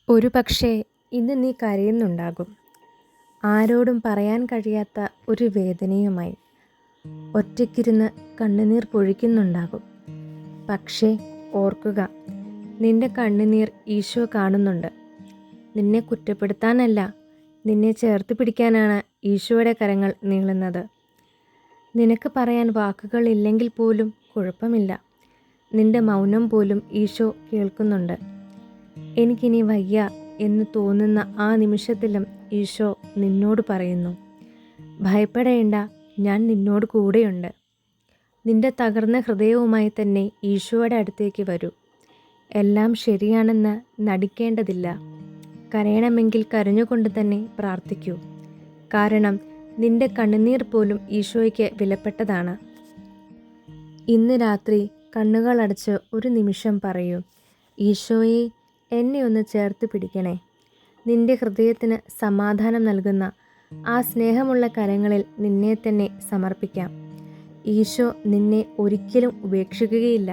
ഒരു പക്ഷേ ഇന്ന് നീ കരയുന്നുണ്ടാകും. ആരോടും പറയാൻ കഴിയാത്ത ഒരു വേദനയുമായി ഒറ്റയ്ക്കിരുന്ന് കണ്ണുനീർ പൊഴിക്കുന്നുണ്ടാകും. പക്ഷേ ഓർക്കുക, നിന്റെ കണ്ണുനീർ ഈശോ കാണുന്നുണ്ട്. നിന്നെ കുറ്റപ്പെടുത്താനല്ല, നിന്നെ ചേർത്ത് പിടിക്കാനാണ് ഈശോയുടെ കരങ്ങൾ നീളുന്നത്. നിനക്ക് പറയാൻ വാക്കുകളില്ലെങ്കിൽ പോലും കുഴപ്പമില്ല. നിന്റെ മൗനം പോലും ഈശോ കേൾക്കുന്നുണ്ട്. എനിക്കിനി വയ്യ എന്ന് തോന്നുന്ന ആ നിമിഷത്തിലും ഈശോ നിന്നോട് പറയുന്നു, ഭയപ്പെടേണ്ട, ഞാൻ നിന്നോട് കൂടെയുണ്ട്. നിന്റെ തകർന്ന ഹൃദയവുമായി തന്നെ ഈശോയുടെ അടുത്തേക്ക് വരൂ. എല്ലാം ശരിയാണെന്ന് നടിക്കേണ്ടതില്ല. കരയണമെങ്കിൽ കരഞ്ഞുകൊണ്ട് തന്നെ പ്രാർത്ഥിക്കൂ. കാരണം നിന്റെ കണ്ണുനീർ പോലും ഈശോയ്ക്ക് വിലപ്പെട്ടതാണ്. ഇന്ന് രാത്രി കണ്ണുകളടച്ച് ഒരു നിമിഷം പറയൂ, ഈശോയെ, എന്നെ ഒന്ന് ചേർത്ത് പിടിക്കണേ. നിന്റെ ഹൃദയത്തിന് സമാധാനം നൽകുന്ന ആ സ്നേഹമുള്ള കരങ്ങളിൽ നിന്നെ തന്നെ സമർപ്പിക്കാം. ഈശോ നിന്നെ ഒരിക്കലും ഉപേക്ഷിക്കുകയില്ല.